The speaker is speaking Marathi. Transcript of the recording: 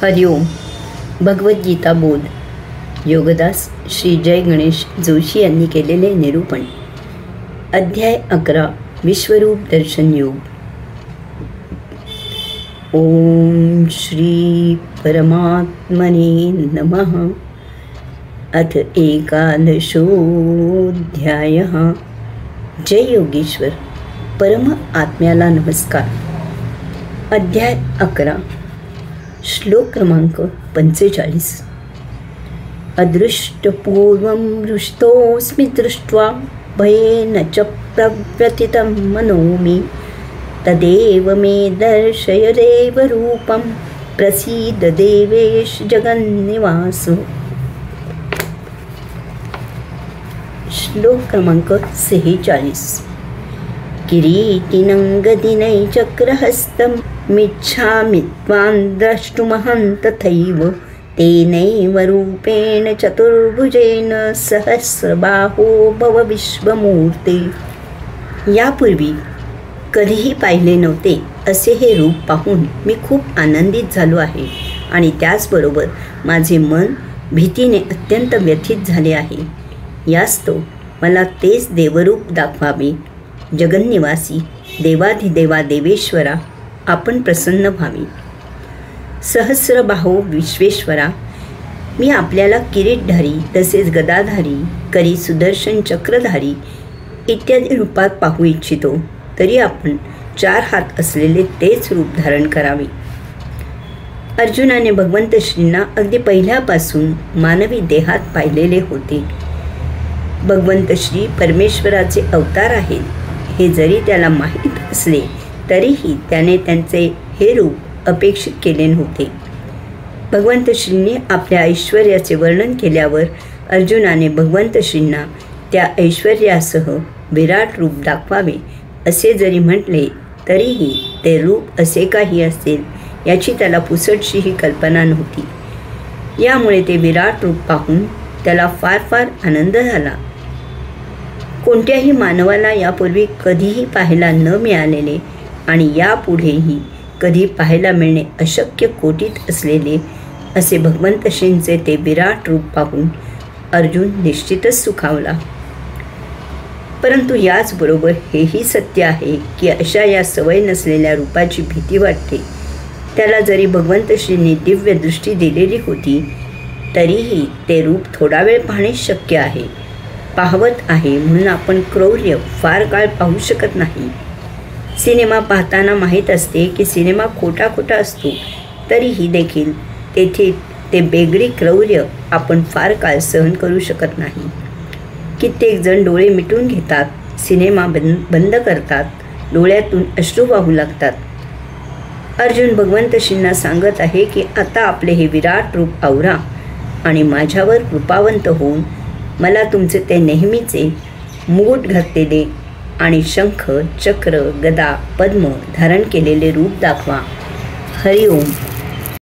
हरिओम. भगवद्गीता बोध. योगदास श्री जय गणेश जोशी यांनी केलेले निरूपण. अध्याय 11. विश्वरूप दर्शन योग. ओम श्री परमात्मने नमः. अथ एकादशोऽध्यायः. जय योगेश्वर. परम आत्म्याला नमस्कार. अध्याय 11. श्लोक क्रमांक 45. अदृष्टपूर्वं हृष्टोऽस्मि दृष्ट्वा भयेन च प्रव्यथितं मनो मे तदेव मे दर्शय देवरूपं प्रसीद देवेश जगन्निवास. श्लोक क्रमांक 46. किरीटिनङ्गदिनै चक्रहस्तं मिच्छामि त्वां द्रष्टुमहं तथैव तेनैव रूपेण चतुर्भुजेन सहस्रबाहो भव विश्वमूर्ते. यापूर्वी कधीही पाहिले नव्हते असे हे रूप पाहून मी खूप आनंदित झालो आहे आणि त्याचबरोबर माझे मन भीतीने अत्यंत व्यथित झाले आहे. यास्तव मला तेच देवरूप दाखवावे. जगन्निवासी देवाधिदेवा देवेश्वरा, आपण प्रसन्न व्हावे. सहस्रबाहो विश्वेश्वरा, मी आपल्याला किरीटधारी तसेच गदाधारी, करी सुदर्शन चक्रधारी इत्यादी रूपात पाहू इच्छितो. तरी आपण 4 हात असलेले तेच रूप धारण करावे. अर्जुनाने भगवंत श्रींना अगदी पहिल्यापासून मानवी देहात पाहिलेले होते. भगवंत श्री परमेश्वराचे अवतार आहेत हे जरी त्याला माहीत असले तरीही त्याने त्यांचे हे रूप अपेक्षित केले नव्हते. भगवंत श्रींनी आपल्या ऐश्वर्याचे वर्णन केल्यावर अर्जुनाने भगवंत श्रींना त्या ऐश्वर्यासह विराट रूप दाखवावे असे जरी म्हटले तरीही ते रूप असे काही असेल याची त्याला पुसटशीही कल्पना नव्हती. यामुळे ते विराट रूप पाहून त्याला फार फार आनंद झाला. कोणत्याही मानवाला यापूर्वी कधीही पाहायला न मिळालेले आणि यापुढेही कधी पाहायला मिळणे अशक्य कोटीत असलेले असे भगवंत श्रींचे ते विराट रूप पाहून अर्जुन निश्चितच सुखावला. परंतु याचबरोबर हेही सत्य आहे की अशा या सवय नसलेल्या रूपाची भीती वाटते. त्याला जरी भगवंत श्रींनी दिव्य दृष्टी दिलेली होती तरीही ते रूप थोडा वेळ पाहणे शक्य आहे. पाहवत आहे म्हणून आपण क्रौर्य फार काळ पाहू शकत नाही. सिनेमा पाहताना माहीत असते की सिनेमा खोटा असतो तरीही देखील तेथे ते बेगडी क्रौर्य आपण फार काळ सहन करू शकत नाही. कित्येक जण डोळे मिटून घेतात, सिनेमा बंद करतात, डोळ्यातून अश्रू वाहू लागतात. अर्जुन भगवंत श्रींना सांगत आहे की आता आपले हे विराट रूप आवरा आणि माझ्यावर कृपावंत होऊन मला तुमचे ते नेहमीचे मुकुट घातलेले आणि शंख, चक्र, गदा, पद्म धारण केलेले रूप दाखवा. हरिओम.